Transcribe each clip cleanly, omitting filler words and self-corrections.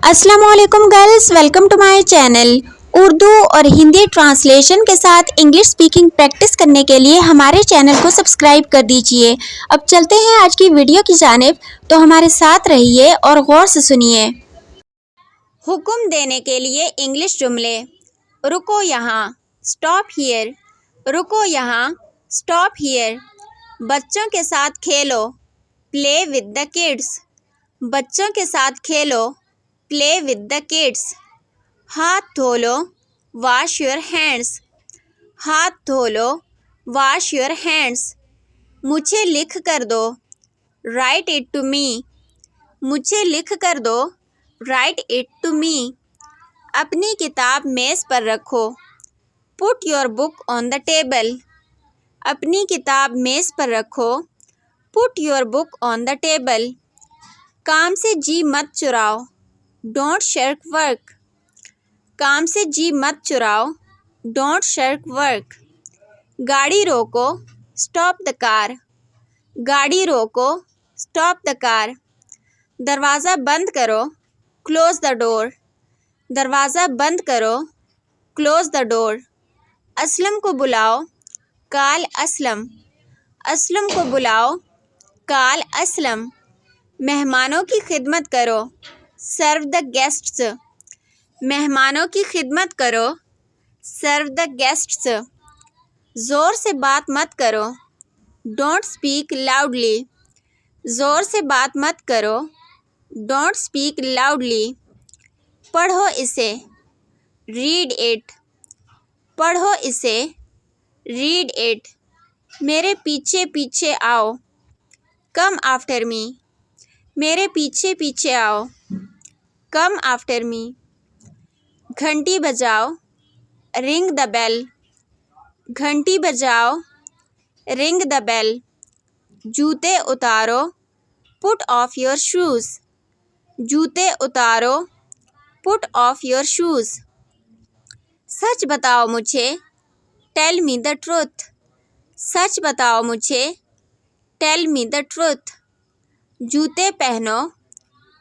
अस्सलामुअलैकुम girls, welcome to my channel. Urdu और Hindi translation के साथ इंग्लिश स्पीकिंग प्रैक्टिस करने के लिए हमारे चैनल को सब्सक्राइब कर दीजिए। अब चलते हैं आज की वीडियो की जानिब, तो हमारे साथ रहिए और गौर से सुनिए। हुक्म देने के लिए इंग्लिश जुमले। रुको यहाँ, स्टॉप हियर। रुको यहाँ, स्टॉप हियर। बच्चों के साथ खेलो, प्ले विद द किड्स। बच्चों के साथ खेलो, प्ले विद द किड्स। हाथ धो लो, वॉश योर हैंड्स। हाथ धो लो, वॉश योर हैंड्स। मुझे लिख कर दो, राइट इट टू मी। मुझे लिख कर दो, राइट इट टू मी। अपनी किताब मेज़ पर रखो, put your book on the table. अपनी किताब मेज़ पर रखो, put your book on the table. काम से जी मत चुराओ, डोंट शर्क वर्क। काम से जी मत चुराओ, डोंट शर्क वर्क। गाड़ी रोको, स्टॉप द कार। गाड़ी रोको, स्टॉप द कार। दरवाज़ा बंद करो, क्लोज द डोर। दरवाज़ा बंद करो, क्लोज द डोर। असलम को बुलाओ, काल असलम। असलम को बुलाओ, काल असलम। मेहमानों की खिदमत करो, सर्व द गेस्ट्स। मेहमानों की खिदमत करो, सर्व द गेस्ट्स। ज़ोर से बात मत करो, डोंट स्पीक लाउडली। ज़ोर से बात मत करो, डोंट स्पीक लाउडली। पढ़ो इसे, रीड इट। पढ़ो इसे, रीड इट। मेरे पीछे पीछे आओ, कम आफ्टर मी। मेरे पीछे पीछे आओ, कम आफ्टर मी। घंटी बजाओ, रिंग द बेल। घंटी बजाओ, रिंग द बेल। जूते उतारो, पुट ऑफ योर शूज़। जूते उतारो, पुट ऑफ योर शूज़। सच बताओ मुझे, टेल मी द ट्रुथ। सच बताओ मुझे, टेल मी द ट्रुथ। जूते पहनो,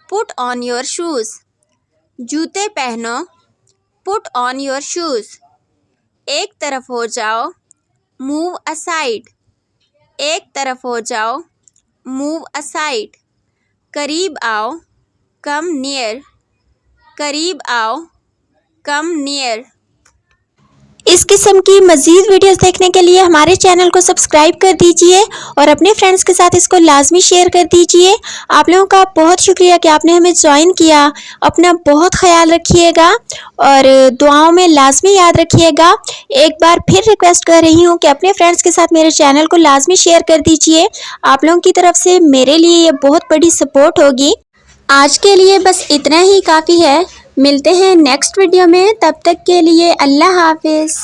पुट ऑन योर शूज़। जूते पहनो, पुट ऑन योर शूज़। एक तरफ हो जाओ, मूव असाइड। एक तरफ हो जाओ, मूव असाइड। करीब आओ, कम नियर। करीब आओ, कम नियर। इस किस्म की मज़ीद वीडियोस देखने के लिए हमारे चैनल को सब्सक्राइब कर दीजिए और अपने फ्रेंड्स के साथ इसको लाजमी शेयर कर दीजिए। आप लोगों का बहुत शुक्रिया कि आपने हमें ज्वाइन किया। अपना बहुत ख्याल रखिएगा और दुआओं में लाजमी याद रखिएगा। एक बार फिर रिक्वेस्ट कर रही हूँ कि अपने फ्रेंड्स के साथ मेरे चैनल को लाजमी शेयर कर दीजिए। आप लोगों की तरफ से मेरे लिए ये बहुत बड़ी सपोर्ट होगी। आज के लिए बस इतना ही काफ़ी है। मिलते हैं नेक्स्ट वीडियो में, तब तक के लिए अल्लाह हाफिज़।